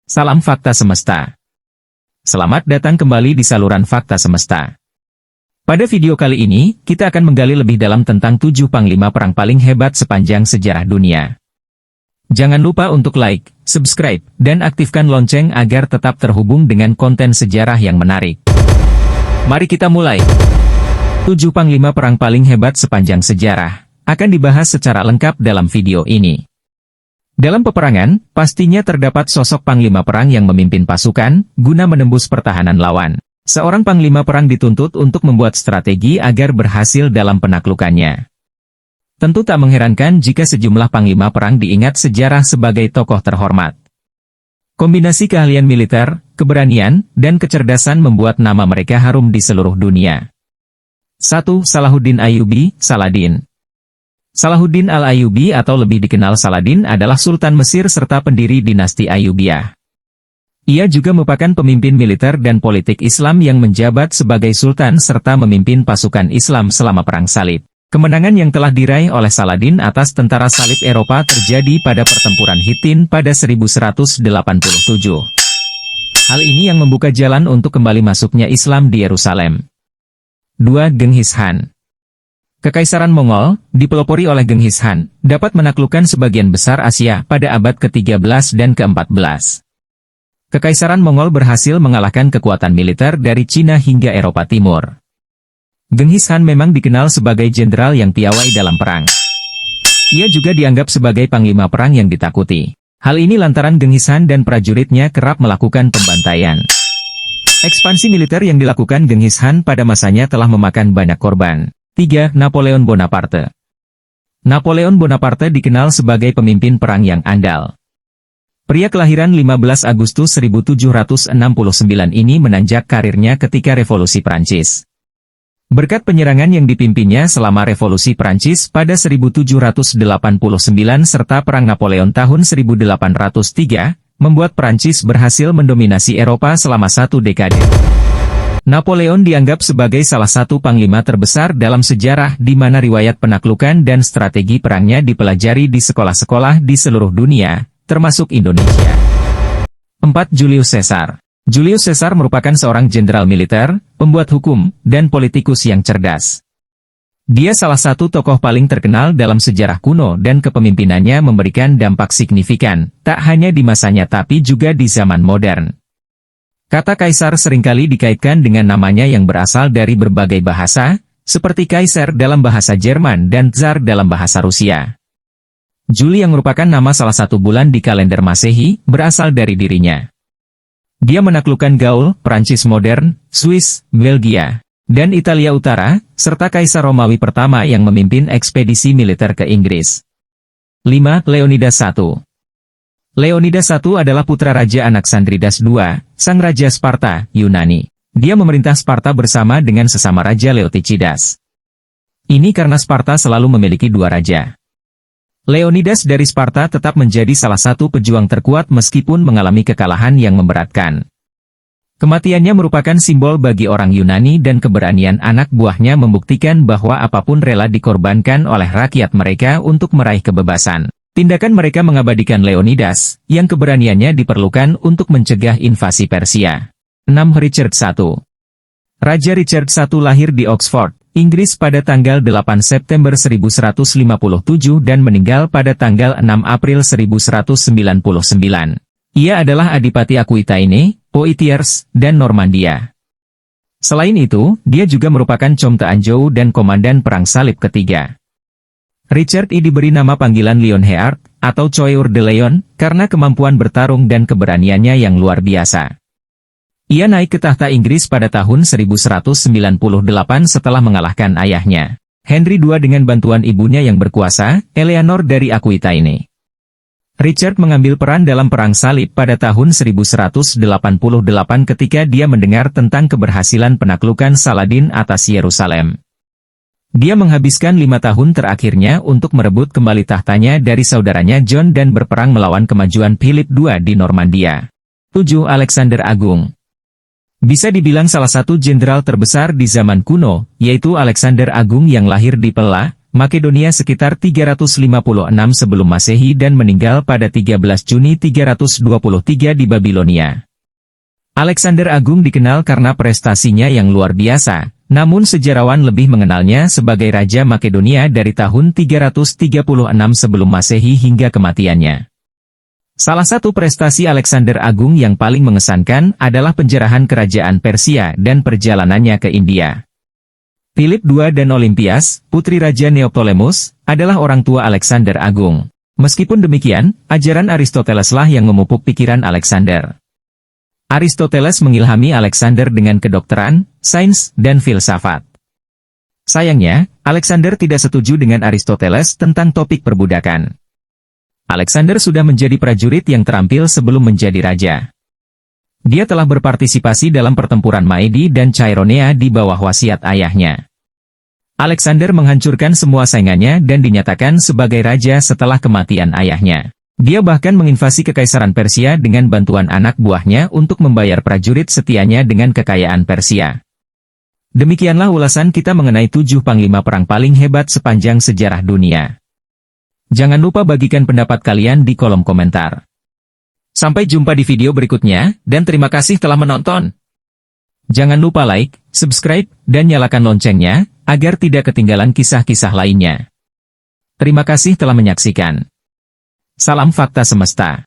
Salam Fakta Semesta. Selamat datang kembali di saluran Fakta Semesta. Pada video kali ini, kita akan menggali lebih dalam tentang 7 panglima perang paling hebat sepanjang sejarah dunia. Jangan lupa untuk like, subscribe, dan aktifkan lonceng agar tetap terhubung dengan konten sejarah yang menarik. Mari kita mulai. 7 panglima perang paling hebat sepanjang sejarah akan dibahas secara lengkap dalam video ini. Dalam peperangan, pastinya terdapat sosok panglima perang yang memimpin pasukan, guna menembus pertahanan lawan. Seorang panglima perang dituntut untuk membuat strategi agar berhasil dalam penaklukannya. Tentu tak mengherankan jika sejumlah panglima perang diingat sejarah sebagai tokoh terhormat. Kombinasi keahlian militer, keberanian, dan kecerdasan membuat nama mereka harum di seluruh dunia. 1. Salahuddin Ayyubi, Saladin. Salahuddin al-Ayyubi atau lebih dikenal Saladin adalah Sultan Mesir serta pendiri dinasti Ayyubiyah. Ia juga merupakan pemimpin militer dan politik Islam yang menjabat sebagai Sultan serta memimpin pasukan Islam selama Perang Salib. Kemenangan yang telah diraih oleh Saladin atas tentara salib Eropa terjadi pada pertempuran Hittin pada 1187. Hal ini yang membuka jalan untuk kembali masuknya Islam di Yerusalem. 2. Genghis Khan. Kekaisaran Mongol, dipelopori oleh Genghis Khan, dapat menaklukkan sebagian besar Asia pada abad ke-13 dan ke-14. Kekaisaran Mongol berhasil mengalahkan kekuatan militer dari Cina hingga Eropa Timur. Genghis Khan memang dikenal sebagai jenderal yang piawai dalam perang. Ia juga dianggap sebagai panglima perang yang ditakuti. Hal ini lantaran Genghis Khan dan prajuritnya kerap melakukan pembantaian. Ekspansi militer yang dilakukan Genghis Khan pada masanya telah memakan banyak korban. 3. Napoleon Bonaparte. Napoleon Bonaparte dikenal sebagai pemimpin perang yang andal. Pria kelahiran 15 Agustus 1769 ini menanjak karirnya ketika Revolusi Prancis. Berkat penyerangan yang dipimpinnya selama Revolusi Prancis pada 1789 serta Perang Napoleon tahun 1803, membuat Prancis berhasil mendominasi Eropa selama 1 dekade. Napoleon dianggap sebagai salah satu panglima terbesar dalam sejarah di mana riwayat penaklukan dan strategi perangnya dipelajari di sekolah-sekolah di seluruh dunia, termasuk Indonesia. 4. Julius Caesar. Julius Caesar merupakan seorang jenderal militer, pembuat hukum, dan politikus yang cerdas. Dia salah satu tokoh paling terkenal dalam sejarah kuno dan kepemimpinannya memberikan dampak signifikan, tak hanya di masanya tapi juga di zaman modern. Kata kaisar seringkali dikaitkan dengan namanya yang berasal dari berbagai bahasa, seperti Kaiser dalam bahasa Jerman dan Tsar dalam bahasa Rusia. Juli yang merupakan nama salah satu bulan di kalender Masehi, berasal dari dirinya. Dia menaklukkan Gaul, Prancis modern, Swiss, Belgia, dan Italia Utara, serta Kaisar Romawi pertama yang memimpin ekspedisi militer ke Inggris. 5. Leonidas I. Leonidas I adalah putra Raja Anaxandridas II, sang Raja Sparta, Yunani. Dia memerintah Sparta bersama dengan sesama Raja Leotychidas. Ini karena Sparta selalu memiliki 2 raja. Leonidas dari Sparta tetap menjadi salah satu pejuang terkuat meskipun mengalami kekalahan yang memberatkan. Kematiannya merupakan simbol bagi orang Yunani dan keberanian anak buahnya membuktikan bahwa apapun rela dikorbankan oleh rakyat mereka untuk meraih kebebasan. Tindakan mereka mengabadikan Leonidas, yang keberaniannya diperlukan untuk mencegah invasi Persia. 6. Richard I. Raja Richard I lahir di Oxford, Inggris pada tanggal 8 September 1157 dan meninggal pada tanggal 6 April 1199. Ia adalah Adipati Aquitaine, Poitiers, dan Normandia. Selain itu, dia juga merupakan Comte Anjou dan Komandan Perang Salib ketiga. Richard I diberi nama panggilan Lionheart, atau Coeur de Lion, karena kemampuan bertarung dan keberaniannya yang luar biasa. Ia naik ke tahta Inggris pada tahun 1198 setelah mengalahkan ayahnya, Henry II dengan bantuan ibunya yang berkuasa, Eleanor dari Aquitaine. Richard mengambil peran dalam Perang Salib pada tahun 1188 ketika dia mendengar tentang keberhasilan penaklukan Saladin atas Yerusalem. Dia menghabiskan 5 tahun terakhirnya untuk merebut kembali tahtanya dari saudaranya John dan berperang melawan kemajuan Philip II di Normandia. 7. Alexander Agung. Bisa dibilang salah satu jenderal terbesar di zaman kuno, yaitu Alexander Agung yang lahir di Pella, Makedonia sekitar 356 sebelum Masehi dan meninggal pada 13 Juni 323 di Babilonia. Alexander Agung dikenal karena prestasinya yang luar biasa, namun sejarawan lebih mengenalnya sebagai Raja Makedonia dari tahun 336 sebelum Masehi hingga kematiannya. Salah satu prestasi Alexander Agung yang paling mengesankan adalah penjarahan kerajaan Persia dan perjalanannya ke India. Philip II dan Olympias, putri Raja Neoptolemus, adalah orang tua Alexander Agung. Meskipun demikian, ajaran Aristoteleslah yang memupuk pikiran Alexander. Aristoteles mengilhami Alexander dengan kedokteran, sains, dan filsafat. Sayangnya, Alexander tidak setuju dengan Aristoteles tentang topik perbudakan. Alexander sudah menjadi prajurit yang terampil sebelum menjadi raja. Dia telah berpartisipasi dalam pertempuran Maedi dan Chaironea di bawah wasiat ayahnya. Alexander menghancurkan semua saingannya dan dinyatakan sebagai raja setelah kematian ayahnya. Dia bahkan menginvasi kekaisaran Persia dengan bantuan anak buahnya untuk membayar prajurit setianya dengan kekayaan Persia. Demikianlah ulasan kita mengenai 7 panglima perang paling hebat sepanjang sejarah dunia. Jangan lupa bagikan pendapat kalian di kolom komentar. Sampai jumpa di video berikutnya, dan terima kasih telah menonton. Jangan lupa like, subscribe, dan nyalakan loncengnya, agar tidak ketinggalan kisah-kisah lainnya. Terima kasih telah menyaksikan. Salam Fakta Semesta.